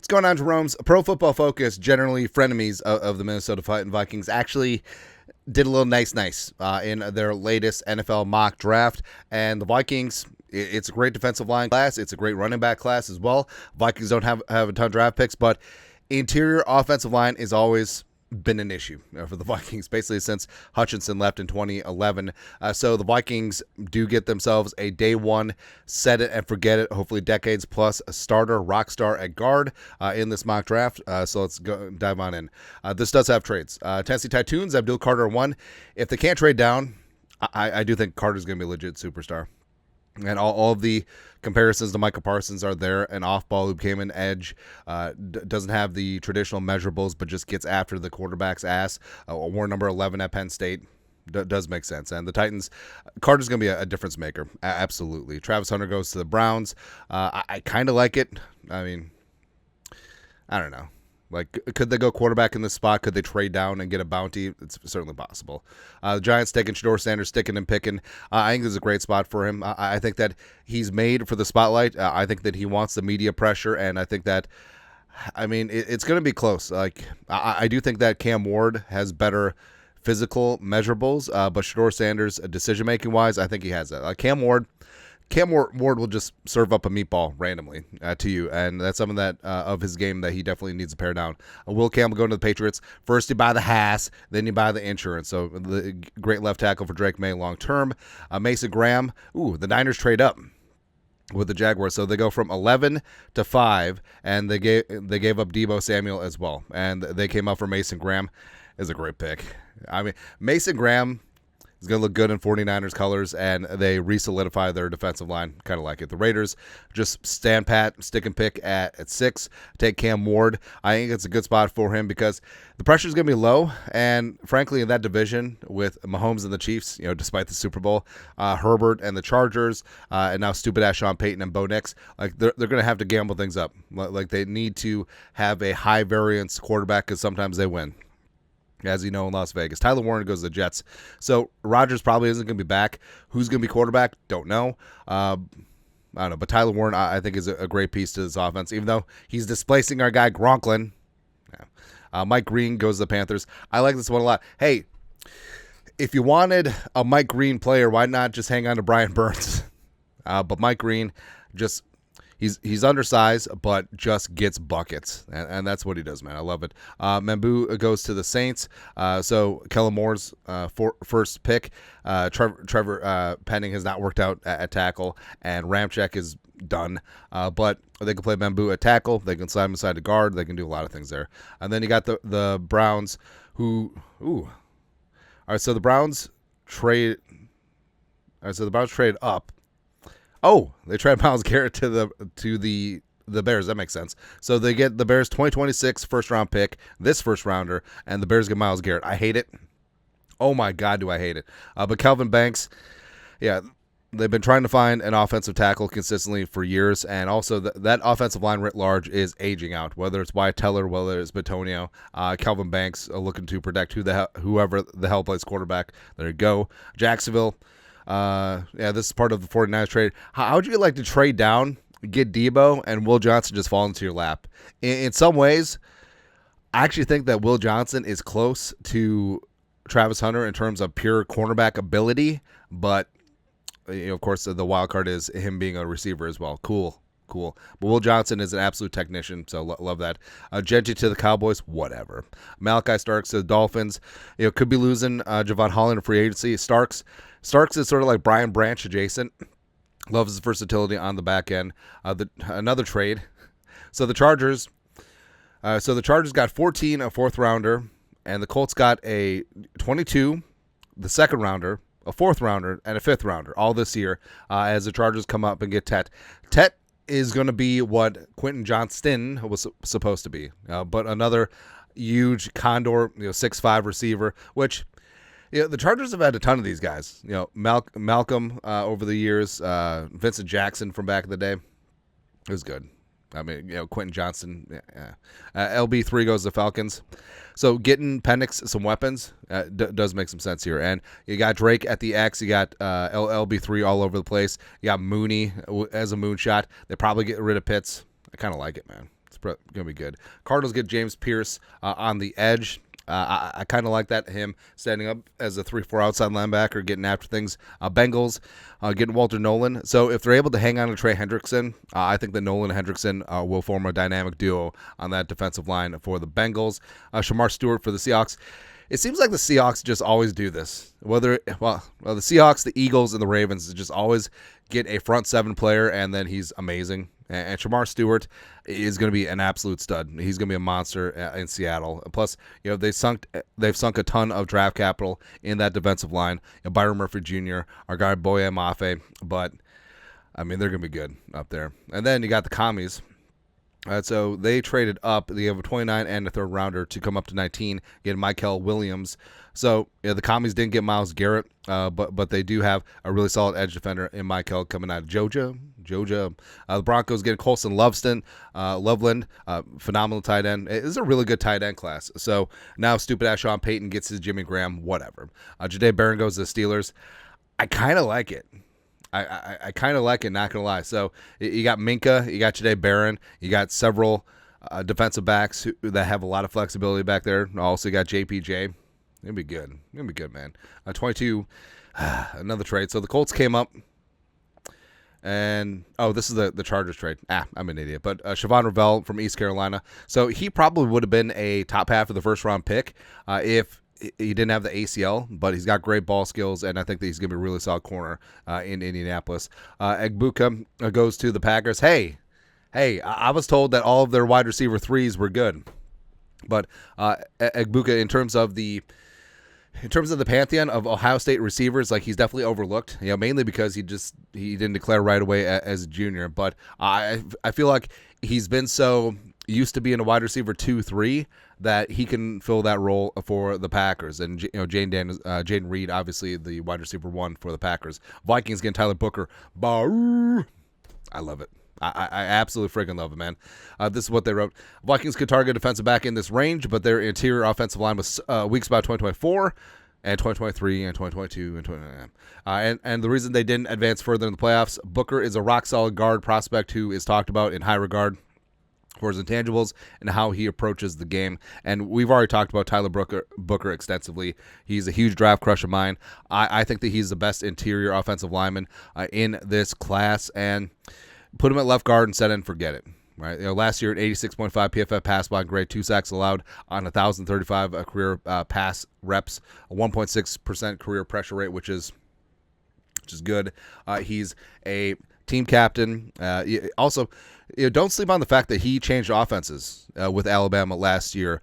What's going on, Jerome's Pro Football Focus, generally frenemies of the Minnesota Vikings, actually did a little nice in their latest NFL mock draft. And the Vikings, it's a great defensive line class. It's a great running back class as well. Vikings don't have a ton of draft picks, but interior offensive line is always been an issue for the Vikings basically since Hutchinson left in 2011. So the Vikings do get themselves a day one set it and forget it, hopefully decades plus a starter, rock star at guard in this mock draft. So let's go dive on in. This does have trades. Tennessee Titans, Abdul Carter 1. If they can't trade down, I do think Carter's going to be a legit superstar. And all of the comparisons to Micah Parsons are there. An off-ball who became an edge, doesn't have the traditional measurables, but just gets after the quarterback's ass. Wore number 11 at Penn State. Does make sense. And the Titans, Carter's going to be a difference maker. Absolutely. Travis Hunter goes to the Browns. I kind of like it. I mean, I don't know. Like, could they go quarterback in this spot? Could they trade down and get a bounty? It's certainly possible. The Giants taking Shedeur Sanders, sticking and picking. I think this is a great spot for him. I think that he's made for the spotlight. I think that he wants the media pressure, and I think that, I mean, it's going to be close. Like, I do think that Cam Ward has better physical measurables, but Shedeur Sanders, decision-making wise, I think he has that. Cam Ward will just serve up a meatball randomly to you, and that's something that of his game that he definitely needs to pare down. Will Campbell going to the Patriots? First you buy the Haas, then you buy the insurance. So the great left tackle for Drake May long term. Mason Graham, the Niners trade up with the Jaguars, so they go from 11 to 5, and they gave up Deebo Samuel as well, and they came up for Mason Graham. Is a great pick. I mean, Mason Graham is going to look good in 49ers colors, and they re-solidify their defensive line. Kind of like it. The Raiders just stand pat, stick and pick at 6. Take Cam Ward. I think it's a good spot for him because the pressure is going to be low, and frankly, in that division with Mahomes and the Chiefs, despite the Super Bowl, Herbert and the Chargers, and now stupid-ass Sean Payton and Bo Nix, like they're going to have to gamble things up. Like they need to have a high-variance quarterback because sometimes they win. As you know, in Las Vegas. Tyler Warren goes to the Jets. So Rodgers probably isn't going to be back. Who's going to be quarterback? Don't know. I don't know. But Tyler Warren, I think, is a great piece to this offense, even though he's displacing our guy Gronklin. Yeah. Mike Green goes to the Panthers. I like this one a lot. Hey, if you wanted a Mike Green player, why not just hang on to Brian Burns? But Mike Green just... He's undersized, but just gets buckets, and that's what he does, man. I love it. Mambu goes to the Saints. So Kellen Moore's first pick. Trevor Penning has not worked out at tackle, and Ramczyk is done. But they can play Mambu at tackle. They can slide him inside the guard. They can do a lot of things there. And then you got the Browns, who all right. So the Browns trade. All right. So the Browns trade up. Oh, they trade Myles Garrett to the Bears. That makes sense. So they get the Bears 2026 first round pick, this first rounder, and the Bears get Myles Garrett. I hate it. Oh my God, do I hate it. But Kelvin Banks, yeah, they've been trying to find an offensive tackle consistently for years, and also that offensive line writ large is aging out, whether it's Wyatt Teller, whether it's Bitonio. Kelvin Banks looking to protect whoever the hell plays quarterback. There you go. Jacksonville. This is part of the 49ers trade. How would you like to trade down, get Deebo, and Will Johnson just fall into your lap? In some ways, I actually think that Will Johnson is close to Travis Hunter in terms of pure cornerback ability, but of course, the wild card is him being a receiver as well. Cool. But Will Johnson is an absolute technician, so love that. Gentry to the Cowboys, whatever. Malachi Starks to the Dolphins. Could be losing Javon Holland in free agency. Starks is sort of like Brian Branch adjacent. Loves his versatility on the back end. Another trade. So the Chargers got 14, a fourth rounder, and the Colts got a 22, the second rounder, a fourth rounder, and a fifth rounder all this year as the Chargers come up and get Tet. Tet is going to be what Quentin Johnston was supposed to be, but another huge condor, 6'5" receiver, which the Chargers have had a ton of these guys. Malcolm over the years, Vincent Jackson from back in the day. It was good. I mean, Quentin Johnston. Yeah. LB3 goes to Falcons. So getting Penix some weapons does make some sense here. And you got Drake at the X. You got LB3 all over the place. You got Mooney as a moonshot. They probably get rid of Pitts. I kind of like it, man. going to be good. Cardinals get James Pierce on the edge. I kind of like that, him standing up as a 3-4 outside linebacker, getting after things. Bengals getting Walter Nolan. So if they're able to hang on to Trey Hendrickson, I think that Nolan and Hendrickson will form a dynamic duo on that defensive line for the Bengals. Shamar Stewart for the Seahawks. It seems like the Seahawks just always do this. The Seahawks, the Eagles, and the Ravens just always get a front seven player, and then he's amazing. And Shamar Stewart is going to be an absolute stud. He's going to be a monster in Seattle. Plus, they've sunk a ton of draft capital in that defensive line. Byron Murphy Jr., our guy Boye Mafe, but I mean they're going to be good up there. And then you got the Commies. So they traded up. They have a 29 and a third rounder to come up to 19, getting Michael Williams. So the Commies didn't get Myles Garrett, but they do have a really solid edge defender in Michael coming out of Georgia. The Broncos getting Colson Loveland, phenomenal tight end. It is a really good tight end class. So now stupid-ass Sean Payton gets his Jimmy Graham, whatever. Jahdae Barron goes to the Steelers. I kind of like it. I kind of like it, not going to lie. So you got Minka, you got Jahdae Barron, you got several defensive backs that have a lot of flexibility back there. Also, you got JPJ. It'll be good. It'll be good, man. 22, another trade. So the Colts came up. And, this is the Chargers trade. I'm an idiot. But Siobhan Revell from East Carolina. So he probably would have been a top half of the first-round pick if he didn't have the ACL. But he's got great ball skills, and I think that he's going to be a really solid corner in Indianapolis. Egbuka goes to the Packers. Hey, I was told that all of their wide receiver threes were good. But Egbuka, in terms of the pantheon of Ohio State receivers, like he's definitely overlooked, mainly because he didn't declare right away as a junior. But I feel like he's been so used to being a wide receiver 2-3 that he can fill that role for the Packers. And Jaden Reed, obviously the wide receiver 1 for the Packers. Vikings getting Tyler Booker. I love it. I absolutely freaking love it, man. This is what they wrote. Vikings could target defensive back in this range, but their interior offensive line was weak spot 2024 and 2023 and 2022 and 2029. And the reason they didn't advance further in the playoffs, Booker is a rock-solid guard prospect who is talked about in high regard for his intangibles and how he approaches the game. And we've already talked about Tyler Booker extensively. He's a huge draft crush of mine. I think that he's the best interior offensive lineman in this class, and put him at left guard and set in, forget it. Right? Last year at 86.5 PFF pass block grade, 2 sacks allowed on 1,035 career pass reps, a 1.6% career pressure rate, which is good. He's a team captain. Also, don't sleep on the fact that he changed offenses with Alabama last year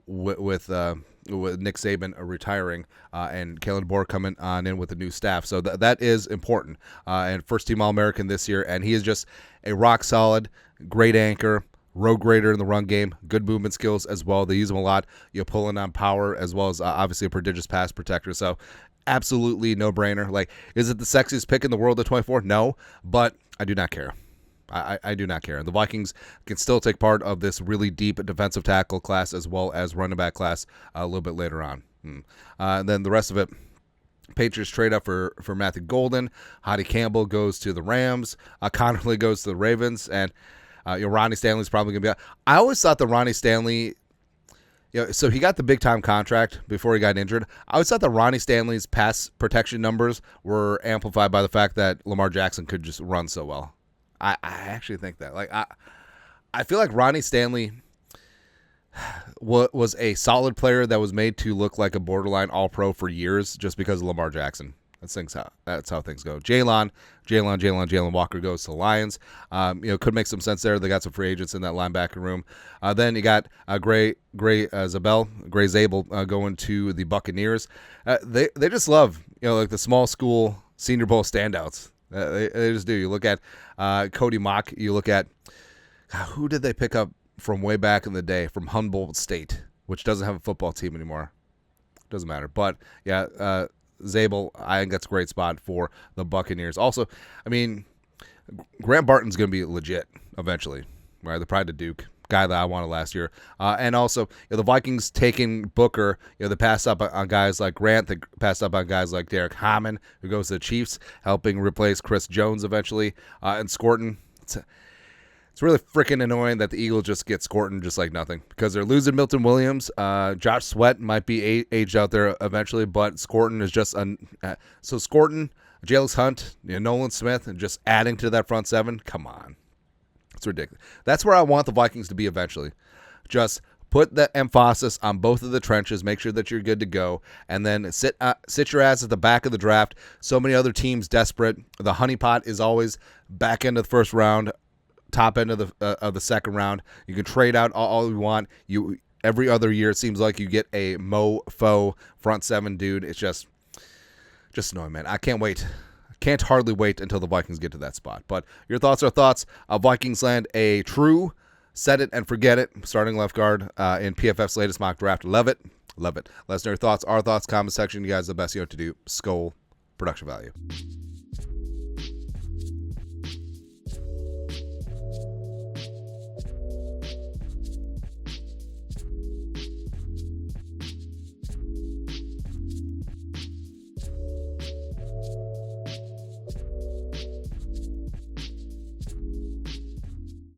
with Nick Saban retiring and Kalen DeBoer coming on in with the new staff. So that is important. And first-team All-American this year, and he is just a rock-solid, great anchor, road grader in the run game, good movement skills as well. They use him a lot, pulling on power, as well as obviously a prodigious pass protector. So absolutely no-brainer. Like, is it the sexiest pick in the world at 24? No, but I do not care. I do not care. The Vikings can still take part of this really deep defensive tackle class as well as running back class a little bit later on. And then the rest of it, Patriots trade up for Matthew Golden. Hadi Campbell goes to the Rams. Connerly goes to the Ravens. And Ronnie Stanley's probably going to be out. I always thought that Ronnie Stanley, so he got the big-time contract before he got injured. I always thought that Ronnie Stanley's pass protection numbers were amplified by the fact that Lamar Jackson could just run so well. I actually think that. Like, I feel like Ronnie Stanley was a solid player that was made to look like a borderline all-pro for years just because of Lamar Jackson. That's how things go. Jalen Walker goes to the Lions. Could make some sense there. They got some free agents in that linebacker room. Then you got Gray Zabel going to the Buccaneers. They just love like the small school Senior Bowl standouts. They just do. You look at Cody Mock. You look at who did they pick up from way back in the day from Humboldt State, which doesn't have a football team anymore. Doesn't matter. But yeah, Zabel, I think that's a great spot for the Buccaneers. Also, I mean, Grant Barton's going to be legit eventually, right? The pride of Duke, guy that I wanted last year. And also, the Vikings taking Booker, they passed up on guys like Grant, they passed up on guys like Derek Hammond, who goes to the Chiefs, helping replace Chris Jones eventually, and Scorton. It's really freaking annoying that the Eagles just get Scorton just like nothing because they're losing Milton Williams. Josh Sweat might be aged out there eventually, but Scorton is just so Scorton, Jalen Hunt, Nolan Smith, and just adding to that front seven. Come on, it's ridiculous. That's where I want the Vikings to be eventually. Just put the emphasis on both of the trenches, make sure that you're good to go, and then sit your ass at the back of the draft. So many other teams desperate. The honeypot is always back end of the first round, top end of the second round. You can trade out all you want. Every other year it seems like you get a mofo front seven dude. It's just annoying, man. I can't wait. I can't hardly wait until the Vikings get to that spot. But your thoughts are thoughts. Vikings land a true set it and forget it starting left guard in PFF's latest mock draft. Love it. Love it. Let us know your thoughts, our thoughts, comment section. You guys are the best. You know what to do. Skol. Production value.